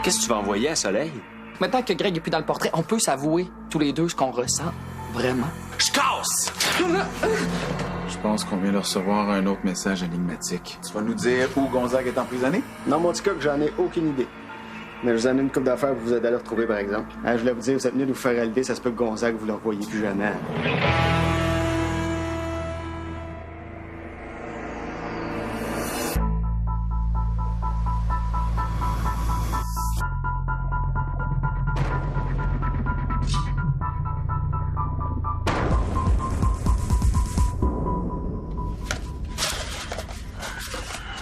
Qu'est-ce que tu vas envoyer à Soleil? Maintenant que Greg est plus dans le portrait, on peut s'avouer tous les deux ce qu'on ressent. Vraiment. Je casse! Je pense qu'on vient de recevoir un autre message énigmatique. Tu vas nous dire où Gonzague est emprisonné? Dans mon petit cas, j'en ai aucune idée. Mais je vous en ai une couple d'affaires pour vous aider à le retrouver, par exemple. Je voulais vous dire, vous êtes mieux de vous faire élever, ça se peut que Gonzague, vous le revoyez plus jamais.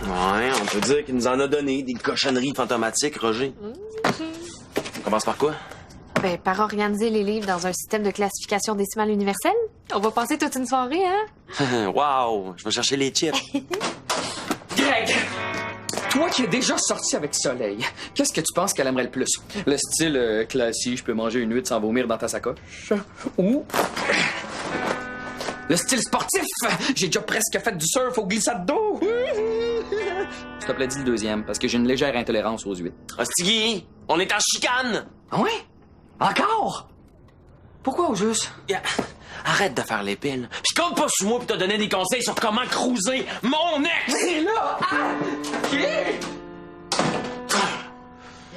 Ouais, on peut dire qu'il nous en a donné des cochonneries fantomatiques, Roger. On commence par quoi? Ben, par organiser les livres dans un système de classification décimale universelle. On va passer toute une soirée, hein? Wow! Je vais chercher les chips. Greg! Toi qui es déjà sorti avec Soleil, qu'est-ce que tu penses qu'elle aimerait le plus? Le style classique, je peux manger une huître sans vomir dans ta sacoche? Ou... le style sportif, j'ai déjà presque fait du surf au glissade d'eau! S'il te plaît, dis le deuxième, parce que j'ai une légère intolérance aux huîtres. Hostigui, on est en chicane! Ah ouais? Encore? Pourquoi au juste? Yeah. Arrête de faire l'épine. Puis compte pas sur moi pour te donner des conseils sur comment cruiser mon ex! C'est là! Ah! OK!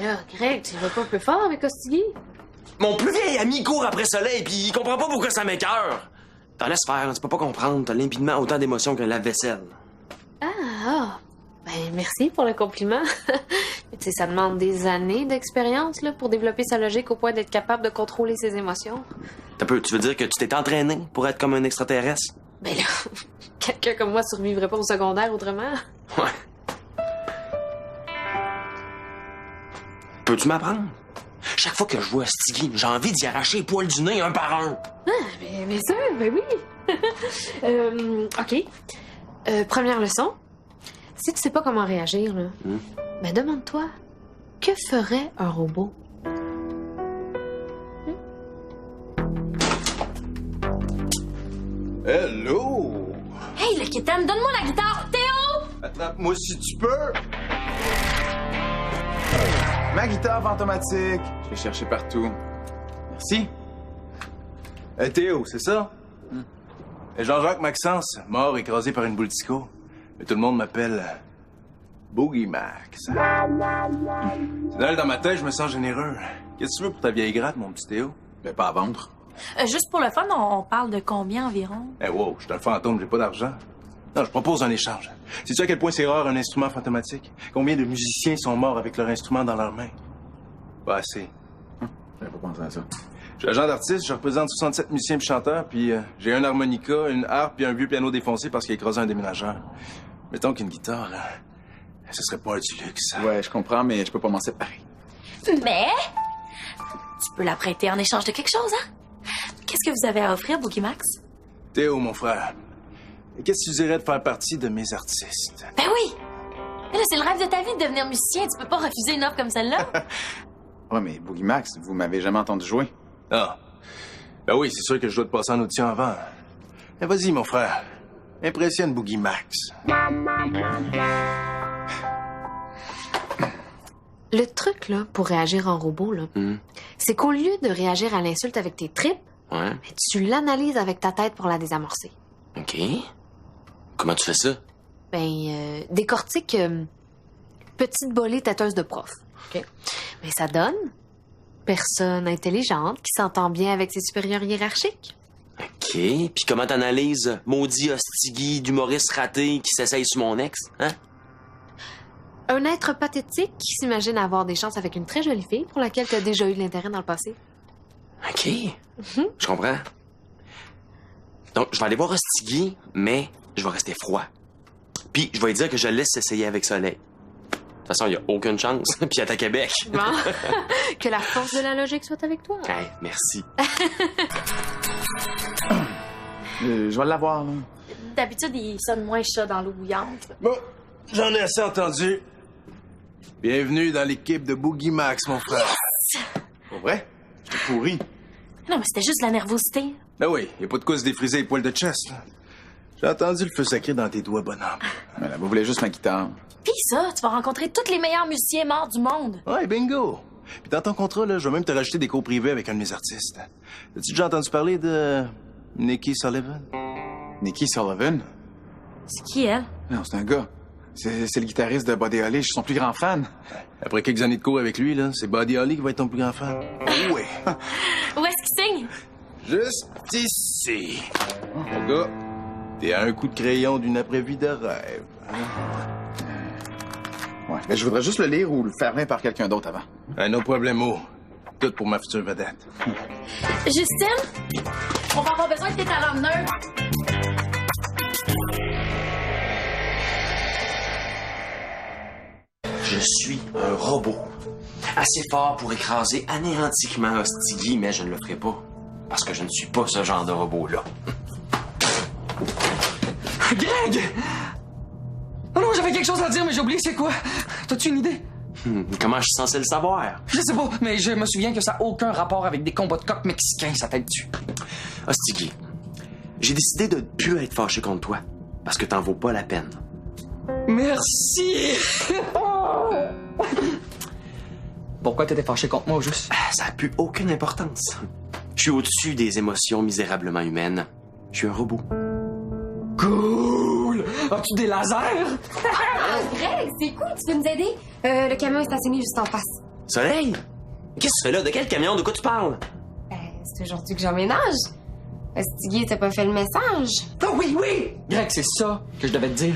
Là, Greg, tu vas pas un peu fort avec Hostigui? Mon plus vieil ami court après Soleil, puis il comprend pas pourquoi ça m'écoeure. T'en laisses faire, tu peux pas comprendre. T'as limpidement autant d'émotions qu'un lave-vaisselle. Ah! Ben, merci pour le compliment. Tu sais, ça demande des années d'expérience là, pour développer sa logique au point d'être capable de contrôler ses émotions. Tu veux dire que tu t'es entraîné pour être comme un extraterrestre? Ben là, quelqu'un comme moi survivrait pas au secondaire autrement. Ouais. Peux-tu m'apprendre? Chaque fois que je vois Stiggy, j'ai envie d'y arracher les poils du nez un par un. Ah, bien sûr, ben oui. OK. Première leçon. Si tu sais pas comment réagir, là, ben demande-toi, que ferait un robot? Hello! Hey, le Kétan, donne-moi la guitare! Théo! Attrape-moi si tu peux! Ma guitare fantomatique! Je l'ai cherché partout. Merci. Théo, c'est ça? Jean-Jacques Maxence, mort écrasé par une boule disco. Mais tout le monde m'appelle Boogie Max. C'est Noël dans ma tête, je me sens généreux. Qu'est-ce que tu veux pour ta vieille gratte, mon petit Théo? Mais pas à vendre. Juste pour le fun, on parle de combien environ? Wow, je suis un fantôme, j'ai pas d'argent. Non, je propose un échange. Sais-tu à quel point c'est rare un instrument fantomatique? Combien de musiciens sont morts avec leur instrument dans leurs mains? Pas assez. J'avais pas pensé à ça. Je suis agent d'artiste, je représente 67 musiciens et chanteurs, puis j'ai un harmonica, une harpe et un vieux piano défoncé parce qu'il a écrasé un déménageur. Mettons qu'une guitare, là, ce serait pas du luxe. Ouais, je comprends, mais je peux pas m'en séparer. Mais tu peux la prêter en échange de quelque chose, hein? Qu'est-ce que vous avez à offrir, Boogie Max? Théo, mon frère, qu'est-ce que tu dirais de faire partie de mes artistes? Ben oui! Mais là, c'est le rêve de ta vie de devenir musicien. Tu peux pas refuser une offre comme celle-là. Ouais, mais Boogie Max, vous m'avez jamais entendu jouer. Ah. Ben oui, c'est sûr que je dois te passer en audition avant. Mais vas-y, mon frère. Impressionne Boogie Max. Le truc, là, pour réagir en robot, là, c'est qu'au lieu de réagir à l'insulte avec tes tripes, Ouais. tu l'analyses avec ta tête pour la désamorcer. OK. Comment tu fais ça? Ben, décortique petite bolée têteuse de prof. OK? Mais ça donne personne intelligente qui s'entend bien avec ses supérieurs hiérarchiques. OK. Puis comment t'analyses maudit hostigui d'humoriste raté qui s'essaye sur mon ex, hein? Un être pathétique qui s'imagine avoir des chances avec une très jolie fille pour laquelle tu as déjà eu de l'intérêt dans le passé. OK. Je comprends. Donc, je vais aller voir Hostigui, mais je vais rester froid. Puis, je vais lui dire que je le laisse essayer avec Soleil. De toute façon, il n'y a aucune chance. Puis, il est à Québec. Bon. Que la force de la logique soit avec toi. Hey, merci. Je vais l'avoir, là. D'habitude, il sonne moins chat dans l'eau bouillante. Bon, j'en ai assez entendu. Bienvenue dans l'équipe de Boogie Max, mon frère. Pour vrai? J'étais pourri. Non, mais c'était juste de la nervosité. Ben oui, y a pas de quoi se défriser les poils de chest, là. J'ai entendu le feu sacré dans tes doigts, bonhomme. Mais là, vous voulez juste ma guitare. Pis ça, tu vas rencontrer tous les meilleurs musiciens morts du monde. Ouais, bingo! Puis dans ton contrat, là, je vais même te rajouter des cours privés avec un de mes artistes. As-tu déjà entendu parler de Nikki Sullivan? Nikki Sullivan? C'est qui, elle? Non, c'est un gars. C'est le guitariste de Buddy Holly. Je suis son plus grand fan. Après quelques années de cours avec lui, là, c'est Buddy Holly qui va être ton plus grand fan. Oui! Où est-ce qu'il signe? Juste ici. Mon gars, t'es à un coup de crayon d'une après-vie de rêve. Ouais, mais je voudrais juste le lire ou le faire lire par quelqu'un d'autre avant. No problemo. Tout pour ma future vedette. Justine, on va avoir besoin de tes talents neutres. Je suis un robot. Assez fort pour écraser anéantiquement Hostigui, mais je ne le ferai pas. Parce que je ne suis pas ce genre de robot-là. Greg! Oh non, j'avais quelque chose à dire, mais j'ai oublié c'est quoi. T'as-tu une idée? Comment je suis censé le savoir? Je sais pas, mais je me souviens que ça n'a aucun rapport avec des combats de coq mexicains, ça t'aide-tu? Hostigui, j'ai décidé de ne plus être fâché contre toi. Parce que t'en vaux pas la peine. Merci! Pourquoi t'étais fâché contre moi, au juste? Ça n'a plus aucune importance. Je suis au-dessus des émotions misérablement humaines. Je suis un robot. Cool! As-tu des lasers? Greg, c'est cool, tu veux nous aider? Le camion est stationné juste en face. Soleil? Qu'est-ce que tu fais là? De quel camion? De quoi tu parles? C'est aujourd'hui que j'emménage. Hostigui, t'as pas fait le message? Oh oui, oui! Greg, c'est ça que je devais te dire.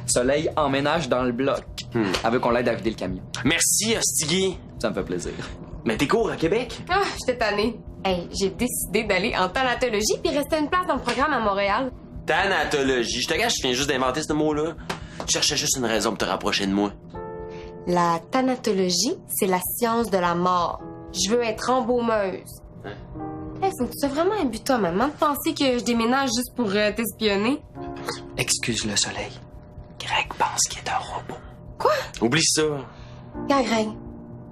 Soleil emménage dans le bloc. Elle veut qu'on l'aide à vider le camion. Merci, Hostigui. Ça me fait plaisir. Mais t'es cours à Québec? Ah, j'étais tannée. Hey, j'ai décidé d'aller en thanatologie puis rester une place dans le programme à Montréal. Thanatologie. Je te gâche, je viens juste d'inventer ce mot-là. Tu cherchais juste une raison pour te rapprocher de moi. La thanatologie, c'est la science de la mort. Je veux être embaumeuse. Hey, faut que tu sois vraiment un butin, maman, de penser que je déménage juste pour t'espionner. Excuse le Soleil. Greg pense qu'il est un robot. Quoi? Oublie ça. Regarde, Greg,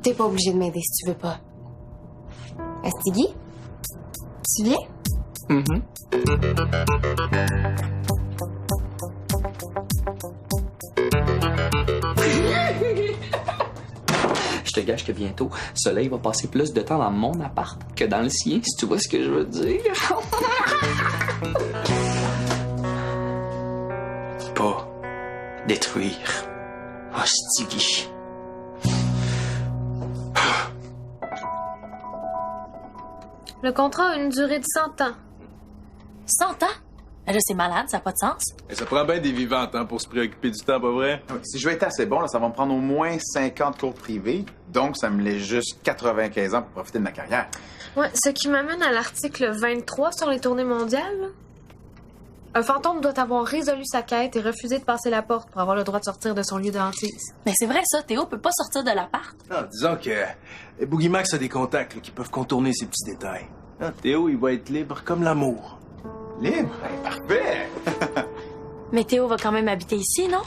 t'es pas obligé de m'aider si tu veux pas. Hostigui, tu viens? Je te gâche que bientôt, Soleil va passer plus de temps dans mon appart que dans le sien, si tu vois ce que je veux dire. Pas détruire Hostigui. Le contrat a une durée de 100 ans. 100 ans? Là, c'est malade, ça n'a pas de sens. Et ça prend bien des vivantes, hein, pour se préoccuper du temps, pas vrai? Oui, si je veux être assez bon, là, ça va me prendre au moins 50 cours privés. Donc, ça me laisse juste 95 ans pour profiter de ma carrière. Ouais, ce qui m'amène à l'article 23 sur les tournées mondiales. Là. Un fantôme doit avoir résolu sa quête et refusé de passer la porte pour avoir le droit de sortir de son lieu de hantise. Mais c'est vrai, ça, Théo peut pas sortir de l'appart. Non, disons que Boogie Max a des contacts là, qui peuvent contourner ces petits détails. Ah, Théo, il va être libre comme l'amour. Libre? Hey, parfait! Mais Théo va quand même habiter ici, non?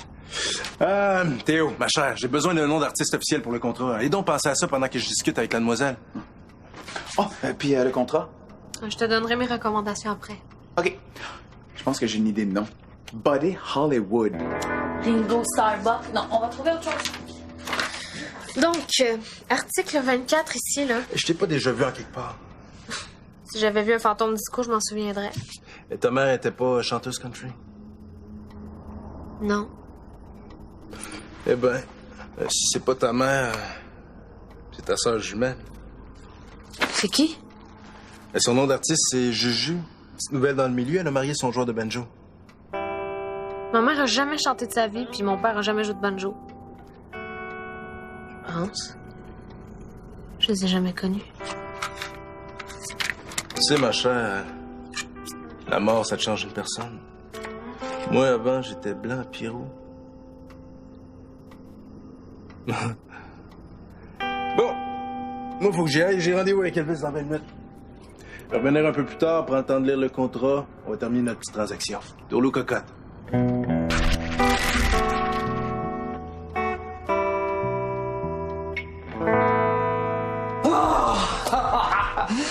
Théo, ma chère, j'ai besoin d'un nom d'artiste officiel pour le contrat. Et donc, pensez à ça pendant que je discute avec la demoiselle. Oh, puis le contrat? Je te donnerai mes recommandations après. OK. Je pense que j'ai une idée de nom. Buddy Hollywood. Ringo Starbucks. Non, on va trouver autre chose. Donc, article 24 ici, là. Je t'ai pas déjà vu en quelque part. Si j'avais vu un fantôme disco, je m'en souviendrais. Et ta mère était pas chanteuse country? Non. Eh ben, si c'est pas ta mère, c'est ta sœur jumelle. C'est qui? Et son nom d'artiste, c'est Juju. Petite nouvelle dans le milieu, elle a marié son joueur de banjo. Ma mère a jamais chanté de sa vie, puis mon père a jamais joué de banjo. Je pense. Je les ai jamais connus. Tu sais, ma chère, la mort, ça te change une personne. Moi, avant, j'étais blanc, Pierrot. Bon, moi, faut que j'y aille. J'ai rendez-vous avec Elvis dans 20 minutes. Je vais revenir un peu plus tard, prends le temps de lire le contrat. On va terminer notre petite transaction. Tourlou cocotte.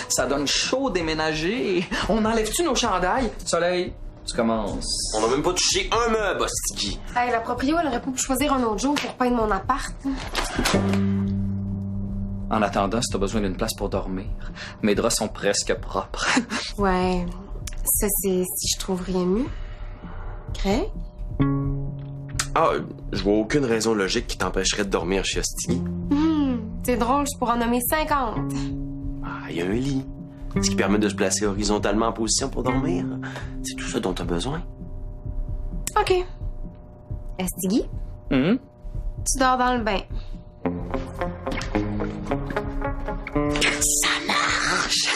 Ça donne chaud déménager. On enlève-tu nos chandails? Soleil, Tu commences. On n'a même pas touché un meuble, hostie. Hey, la proprio, elle aurait pu choisir un autre jour pour peindre mon appart. En attendant, si t'as besoin d'une place pour dormir, mes draps sont presque propres. Ouais, ça c'est si je trouve rien mieux. Greg? Ah, je vois aucune raison logique qui t'empêcherait de dormir chez Hostie. C'est drôle, je pourrais en nommer 50. Ah, il y a un lit. Ce qui permet de se placer horizontalement en position pour dormir. C'est tout ça dont t'as besoin. OK. Estigui, tu dors dans le bain. Ça marche!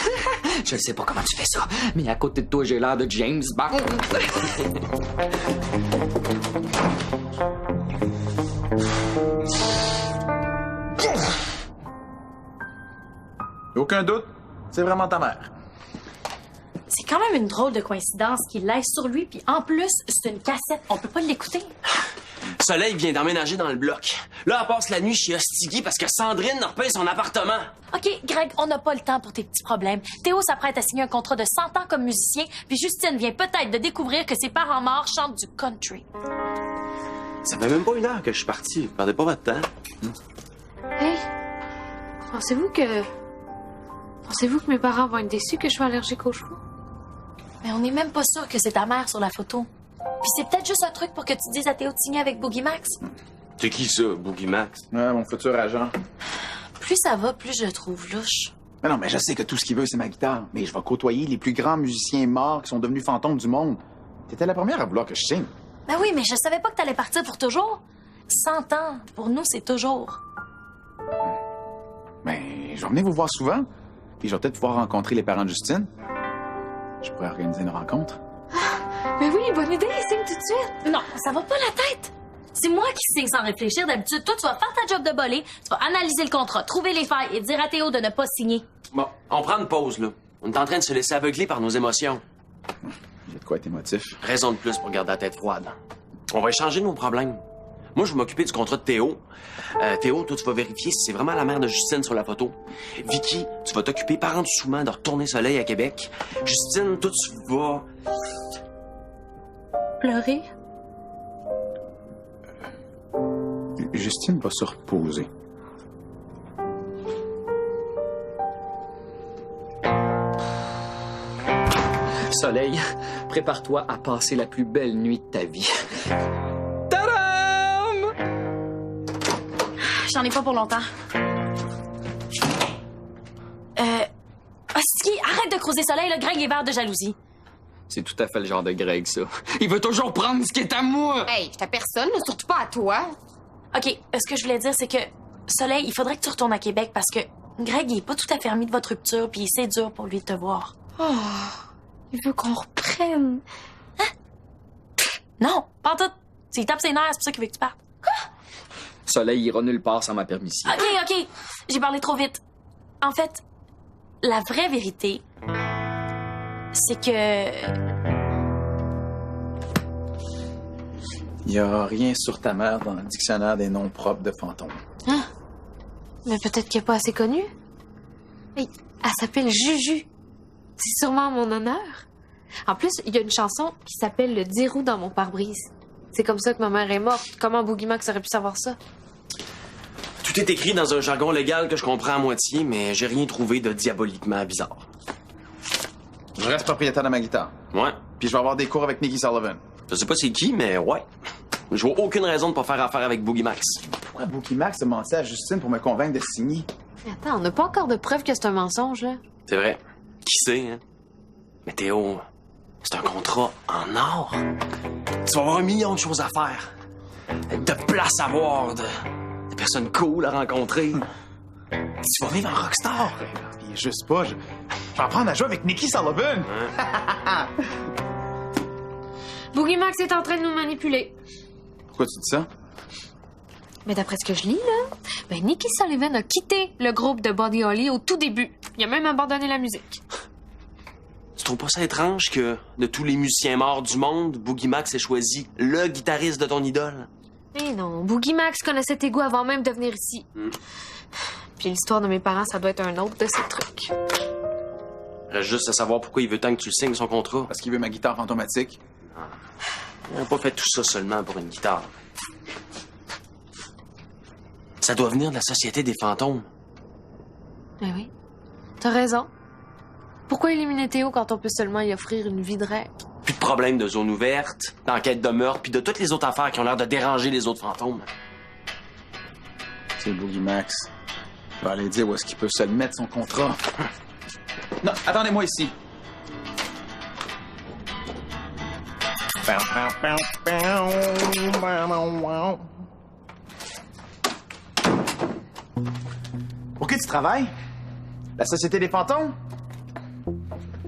Je sais pas comment tu fais ça, mais à côté de toi, j'ai l'air de James Bond. Aucun doute, c'est vraiment ta mère. C'est quand même une drôle de coïncidence qu'il l'aille sur lui, puis en plus, c'est une cassette. On peut pas l'écouter. Soleil vient d'emménager dans le bloc. Là, elle passe la nuit chez Hostigui parce que Sandrine repeint son appartement. OK, Greg, on n'a pas le temps pour tes petits problèmes. Théo s'apprête à signer un contrat de 100 ans comme musicien, puis Justine vient peut-être de découvrir que ses parents morts chantent du country. Ça fait même pas 1 heure que je suis parti. Perdez pas votre temps. Hey, pensez-vous que mes parents vont être déçus que je sois allergique aux chevaux? Mais on n'est même pas sûr que c'est ta mère sur la photo. Puis c'est peut-être juste un truc pour que tu dises à Théo de signer avec Boogie Max. C'est qui ça, Boogie Max? Ouais, mon futur agent. Plus ça va, plus je le trouve louche. Mais non, mais je sais que tout ce qu'il veut, c'est ma guitare. Mais je vais côtoyer les plus grands musiciens morts qui sont devenus fantômes du monde. T'étais la première à vouloir que je signe. Ben oui, mais je savais pas que t'allais partir pour toujours. 100 ans, pour nous, c'est toujours. Ben, je vais venir vous voir souvent. Puis je vais peut-être pouvoir rencontrer les parents de Justine. Je pourrais organiser une rencontre. Mais oui, bonne idée, signe tout de suite. Non, ça va pas la tête. C'est moi qui signe sans réfléchir. D'habitude, toi, tu vas faire ta job de bolé, tu vas analyser le contrat, trouver les failles et dire à Théo de ne pas signer. Bon, on prend une pause, là. On est en train de se laisser aveugler par nos émotions. J'ai de quoi être émotif. Raison de plus pour garder la tête froide. On va échanger nos problèmes. Moi, je vais m'occuper du contrat de Théo. Théo, toi, tu vas vérifier si c'est vraiment la mère de Justine sur la photo. Vicky, tu vas t'occuper par en dessous de retourner Soleil à Québec. Justine, toi, tu vas... Pleurer? Justine va se reposer. Soleil, prépare-toi à passer la plus belle nuit de ta vie. Tadam! J'en ai pas pour longtemps. Hostie, arrête de creuser Soleil, le Greg est vert de jalousie. C'est tout à fait le genre de Greg, ça. Il veut toujours prendre ce qui est à moi! Hey, j'étais à personne, surtout pas à toi. OK, ce que je voulais dire, c'est que, Soleil, il faudrait que tu retournes à Québec parce que Greg, il est pas tout à fait remis de votre rupture, puis c'est dur pour lui de te voir. Oh, il veut qu'on reprenne. Non, pas en tout. Il tape ses nerfs, c'est pour ça qu'il veut que tu partes. Soleil ira nulle part sans ma permission. OK, j'ai parlé trop vite. En fait, la vraie vérité, c'est que... Il y a rien sur ta mère dans le dictionnaire des noms propres de fantômes. Hein? Mais peut-être qu'elle n'est pas assez connue. Hey, elle s'appelle Juju. C'est sûrement en mon honneur. En plus, il y a une chanson qui s'appelle Le 10 roues dans mon pare-brise. C'est comme ça que ma mère est morte. Comment Boogie Max aurait pu savoir ça? Tout est écrit dans un jargon légal que je comprends à moitié, mais j'ai rien trouvé de diaboliquement bizarre. Je reste propriétaire de ma guitare. Ouais. Puis je vais avoir des cours avec Nicky Sullivan. Je sais pas c'est qui, mais ouais. Je vois aucune raison de pas faire affaire avec Boogie Max. Pourquoi Boogie Max a menti à Justine pour me convaincre de signer? Mais attends, on n'a pas encore de preuve que c'est un mensonge, là. C'est vrai. Qui sait, hein? Mais Théo, c'est un contrat en or. Tu vas avoir 1 million de choses à faire. De places à voir, de personnes cool à rencontrer. Tu vas vivre en rockstar. Il est juste pas. Je vais apprendre à jouer avec Nicky Sullivan. Boogie Max est en train de nous manipuler. Pourquoi tu dis ça? Mais d'après ce que je lis, là, ben Nicky Sullivan a quitté le groupe de Buddy Holly au tout début. Il a même abandonné la musique. Tu trouves pas ça étrange que, de tous les musiciens morts du monde, Boogie Max ait choisi le guitariste de ton idole? Eh non, Boogie Max connaissait tes goûts avant même de venir ici. Puis l'histoire de mes parents, ça doit être un autre de ces trucs. Reste juste à savoir pourquoi il veut tant que tu le signes son contrat. Parce qu'il veut ma guitare fantomatique. On n'a pas fait tout ça seulement pour une guitare. Ça doit venir de la Société des fantômes. Ben oui. T'as raison. Pourquoi éliminer Théo quand on peut seulement y offrir une vie de rêve? Plus de problèmes de zone ouverte, d'enquête de meurtre, puis de toutes les autres affaires qui ont l'air de déranger les autres fantômes. C'est Boogie Max. Je vais aller dire où est-ce qu'il peut se le mettre, son contrat. Non, attendez-moi ici. Pour qui tu travailles? La Société des fantômes?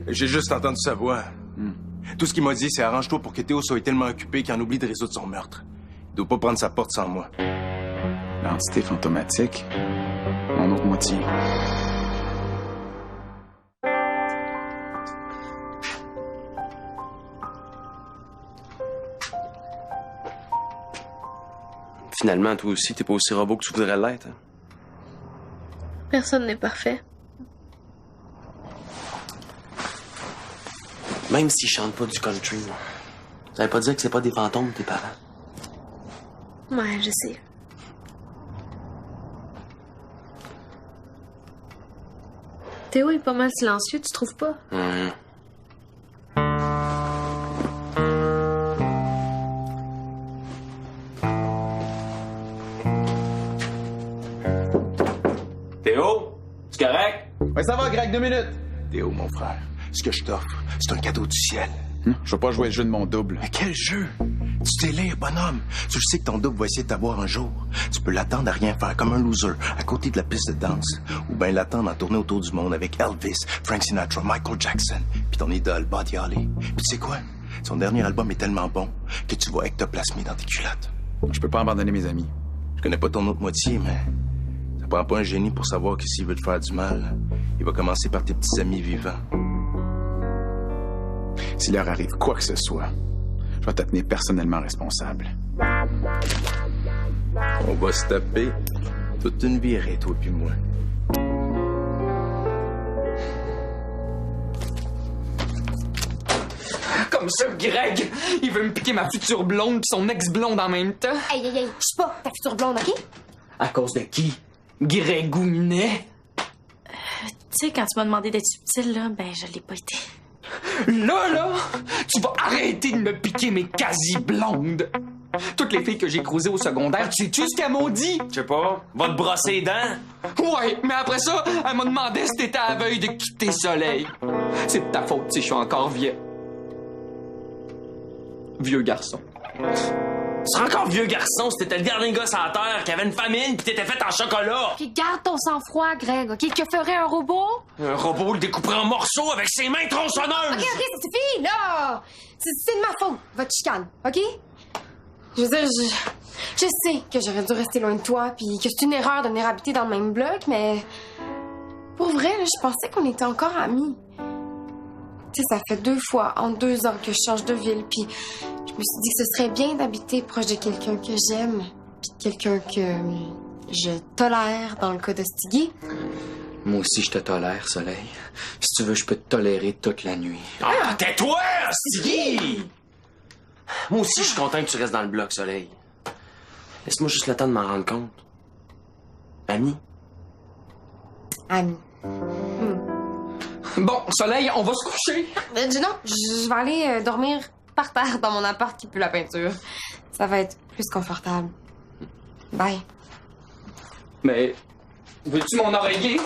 J'ai juste entendu sa voix. Tout ce qu'il m'a dit, c'est arrange-toi pour que Théo soit tellement occupé qu'il en oublie de résoudre son meurtre. Il doit pas prendre sa porte sans moi. L'entité fantomatique. Mon autre moitié. Finalement, toi aussi, t'es pas aussi robot que tu voudrais l'être. Hein? Personne n'est parfait. Même s'ils chantent pas du country, ça veut pas dire que c'est pas des fantômes, tes parents. Ouais, je sais. Théo est pas mal silencieux, tu trouves pas? Théo, c'est correct? Ouais, ça va, Greg, 2 minutes. Théo, mon frère, ce que je t'offre, c'est un cadeau du ciel. Je vais pas jouer le jeu de mon double. Mais quel jeu? Tu délires, bonhomme. Tu le sais que ton double va essayer de t'avoir un jour. Tu peux l'attendre à rien faire, comme un loser, à côté de la piste de danse. Ou bien l'attendre en tournée autour du monde avec Elvis, Frank Sinatra, Michael Jackson, puis ton idole, Buddy Holly. Puis tu sais quoi? Son dernier album est tellement bon que tu vas ectoplasmer dans tes culottes. Je peux pas abandonner mes amis. Je connais pas ton autre moitié, mais ça prend pas un génie pour savoir que s'il veut te faire du mal, il va commencer par tes petits amis vivants. S'il leur arrive quoi que ce soit, je vais te tenir personnellement responsable. On va se taper toute une virée, toi puis moi. Comme ça, Greg, il veut me piquer ma future blonde pis son ex-blonde en même temps. Hey, je suis pas ta future blonde, OK? À cause de qui? Greg Gouminet? Tu sais, quand tu m'as demandé d'être subtil, là, ben, je l'ai pas été. Là, tu vas arrêter de me piquer mes quasi-blondes. Toutes les filles que j'ai croisées au secondaire, tu sais-tu ce qu'elles m'ont dit? Je sais pas, va te brosser les dents. Ouais, mais après ça, elle m'a demandé si t'étais à la veille de quitter Soleil. C'est de ta faute si je suis encore vieux. Vieux garçon. Tu serais encore vieux garçon si t'étais le dernier gars sur la terre qui avait une famine pis t'étais fait en chocolat. Puis garde ton sang-froid, Greg, OK? Que ferait un robot? Un robot le découperait en morceaux avec ses mains tronçonneuses. OK, ça suffit, là! C'est de ma faute, votre chicane, OK? Je veux dire, je sais que j'aurais dû rester loin de toi, puis que c'est une erreur de venir habiter dans le même bloc, mais pour vrai, là, je pensais qu'on était encore amis. Tu sais, ça fait 2 fois en 2 ans que je change de ville, puis je me suis dit que ce serait bien d'habiter proche de quelqu'un que j'aime, puis quelqu'un que je tolère dans le cas de Stiggy. Moi aussi, je te tolère, Soleil. Si tu veux, je peux te tolérer toute la nuit. Ah, tais-toi, Stiggy! Moi aussi, je suis content que tu restes dans le bloc, Soleil. Laisse-moi juste le temps de m'en rendre compte. Ami? Ami. Bon, Soleil, on va se coucher. Non, je vais aller dormir par terre dans mon appart qui pue la peinture. Ça va être plus confortable. Bye. Mais, veux-tu mon oreiller?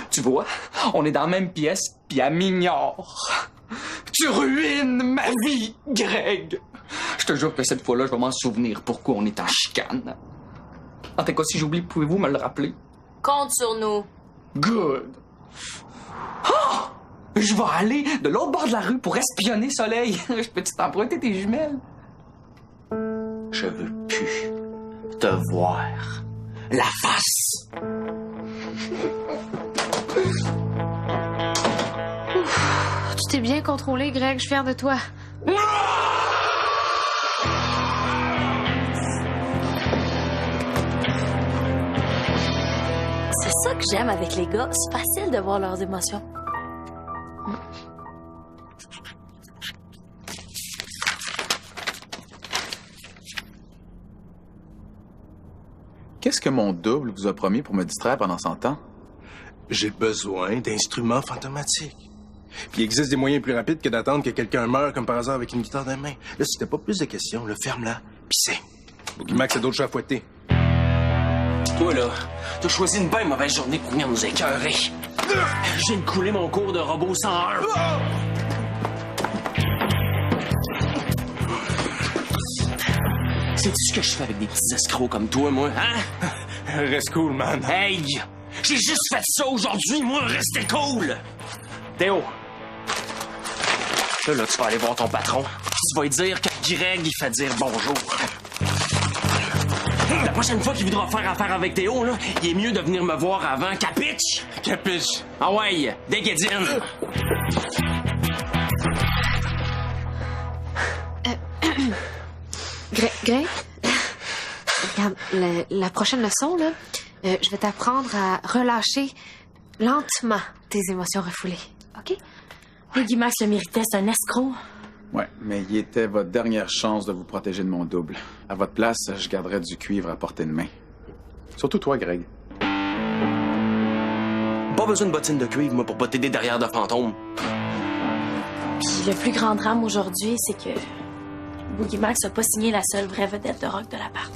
Tu vois, on est dans la même pièce, puis elle m'ignore. Tu ruines ma vie, Greg. Je te jure que cette fois-là, je vais m'en souvenir pourquoi on est en chicane. En tout cas, si j'oublie, pouvez-vous me le rappeler? Compte sur nous. Good. Oh! Je vais aller de l'autre bord de la rue pour espionner Soleil. Je peux-tu t'emprunter tes jumelles? Je veux plus te voir la face. Tu t'es bien contrôlé, Greg, je suis fière de toi. C'est ça que j'aime avec les gars. C'est facile de voir leurs émotions. Qu'est-ce que mon double vous a promis pour me distraire pendant 100 ans? J'ai besoin d'instruments fantomatiques. Puis il existe des moyens plus rapides que d'attendre que quelqu'un meure comme par hasard avec une guitare dans la main. Là, si t'as pas plus de questions, ferme-la, pis c'est. Boogie Max a d'autres chats à fouetter. Toi, là, t'as choisi une bien mauvaise journée pour venir nous écœurer. Je viens de couler mon cours de robot 101. Sais-tu ce que je fais avec des petits escrocs comme toi, moi, hein? Reste cool, man. Hey! J'ai juste fait ça aujourd'hui, moi, restez cool! Théo! Là, tu vas aller voir ton patron. Tu vas lui dire que Greg, il fait dire bonjour. La prochaine fois qu'il voudra faire affaire avec Théo, là, il est mieux de venir me voir avant. Capiche? Capiche. Ah ouais, déguédine. Greg, regarde, la prochaine leçon, là, je vais t'apprendre à relâcher lentement tes émotions refoulées. OK? Boogie Max le méritait, c'est un escroc. Ouais, mais il était votre dernière chance de vous protéger de mon double. À votre place, je garderais du cuivre à portée de main. Surtout toi, Greg. Pas besoin de bottines de cuivre, moi, pour pas t'aider derrière de fantômes. Puis le plus grand drame aujourd'hui, c'est que Boogie Max a pas signé la seule vraie vedette de rock de l'appart.